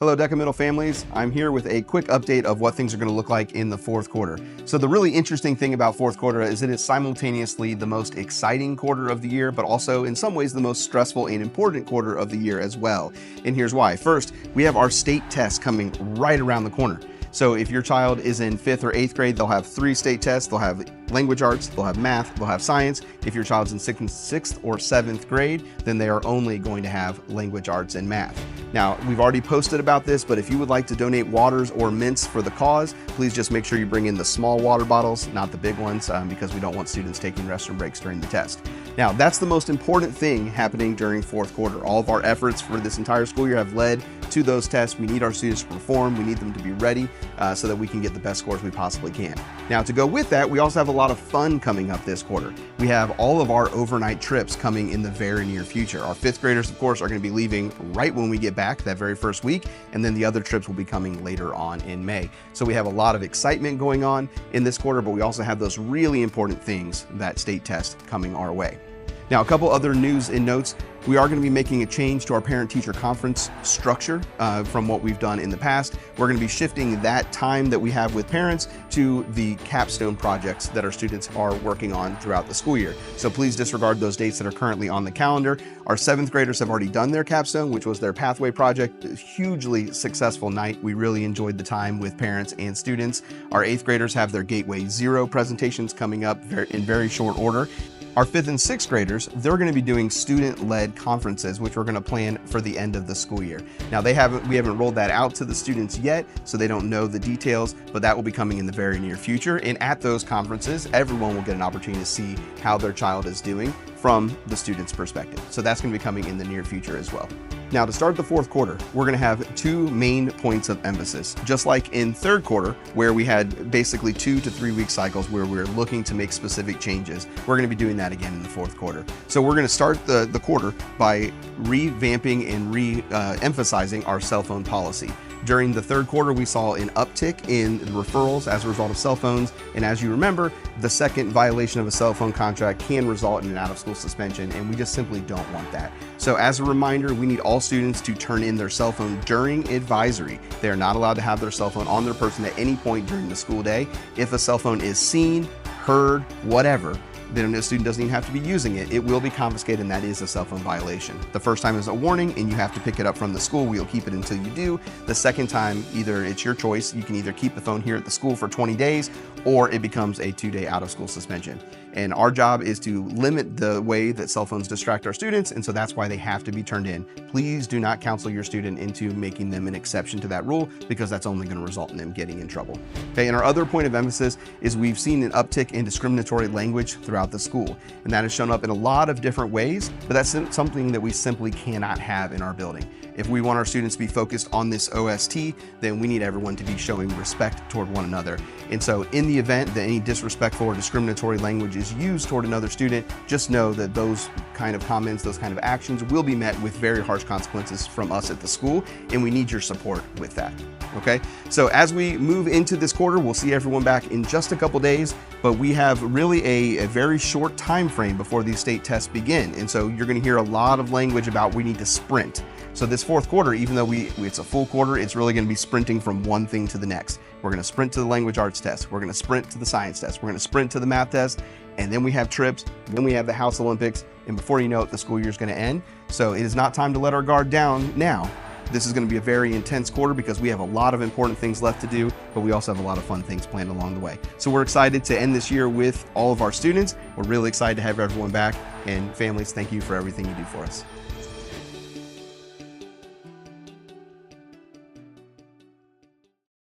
Hello DECA Middle families, I'm here with a quick update of what things are going to look like in the fourth quarter. So the really interesting thing about fourth quarter is it is simultaneously the most exciting quarter of the year, but also in some ways the most stressful and important quarter of the year as well. And here's why. First, we have our state tests coming right around the corner. So if your child is in 5th or 8th grade, they'll have 3 state tests. They'll have language arts, they'll have math, they'll have science. If your child's in 6th or 7th grade, then they are only going to have language arts and math. Now, we've already posted about this, but if you would like to donate waters or mints for the cause, please just make sure you bring in the small water bottles, not the big ones, because we don't want students taking restroom breaks during the test. Now, that's the most important thing happening during fourth quarter. All of our efforts for this entire school year have led to those tests. We need our students to perform. We need them to be ready so that we can get the best scores we possibly can. Now, to go with that, we also have a lot of fun coming up this quarter. We have all of our overnight trips coming in the very near future. Our 5th graders, of course, are going to be leaving right when we get back that very first week, and then the other trips will be coming later on in May. So we have a lot of excitement going on in this quarter, but we also have those really important things, that state test, coming our way. Now, a couple other news and notes. We are going to be making a change to our parent-teacher conference structure from what we've done in the past. We're going to be shifting that time that we have with parents to the capstone projects that our students are working on throughout the school year. So please disregard those dates that are currently on the calendar. Our 7th graders have already done their capstone, which was their pathway project. A hugely successful night. We really enjoyed the time with parents and students. Our 8th graders have their Gateway 0 presentations coming up in very short order. Our 5th and 6th graders, they're going to be doing student-led conferences, which we're going to plan for the end of the school year. Now, we haven't rolled that out to the students yet, so they don't know the details, but that will be coming in the very near future. And at those conferences, everyone will get an opportunity to see how their child is doing from the student's perspective. So that's going to be coming in the near future as well. Now, to start the fourth quarter, we're going to have 2 main points of emphasis. Just like in third quarter, where we had basically 2 to 3 week cycles where we're looking to make specific changes, we're going to be doing that again in the fourth quarter. So we're going to start the quarter by revamping and re-emphasizing our cell phone policy. During the third quarter, we saw an uptick in referrals as a result of cell phones. And as you remember, the second violation of a cell phone contract can result in an out-of-school suspension, and we just simply don't want that. So as a reminder, we need all students to turn in their cell phone during advisory. They are not allowed to have their cell phone on their person at any point during the school day. If a cell phone is seen, heard, whatever, then the student doesn't even have to be using it. It will be confiscated, and that is a cell phone violation. The first time is a warning, and you have to pick it up from the school. We'll keep it until you do. The second time, either it's your choice. You can either keep the phone here at the school for 20 days, or it becomes a 2-day out-of-school suspension. And our job is to limit the way that cell phones distract our students, and so that's why they have to be turned in. Please do not counsel your student into making them an exception to that rule, because that's only going to result in them getting in trouble. Okay, and our other point of emphasis is we've seen an uptick in discriminatory language throughout the school, and that has shown up in a lot of different ways, but that's something that we simply cannot have in our building. If we want our students to be focused on this OST, then we need everyone to be showing respect toward one another. And so in the event that any disrespectful or discriminatory language is used toward another student, just know that those kind of comments, those kind of actions will be met with very harsh consequences from us at the school, and we need your support with that. Okay, so as we move into this quarter, we'll see everyone back in just a couple days, but we have really a very short time frame before these state tests begin. And so you're going to hear a lot of language about we need to sprint. So this fourth quarter, even though it's a full quarter, it's really going to be sprinting from one thing to the next. We're going to sprint to the language arts test. We're going to sprint to the science test. We're going to sprint to the math test. And then we have trips. Then we have the House Olympics. And before you know it, the school year is going to end. So it is not time to let our guard down now. This is going to be a very intense quarter because we have a lot of important things left to do, but we also have a lot of fun things planned along the way. So we're excited to end this year with all of our students. We're really excited to have everyone back. And families, thank you for everything you do for us.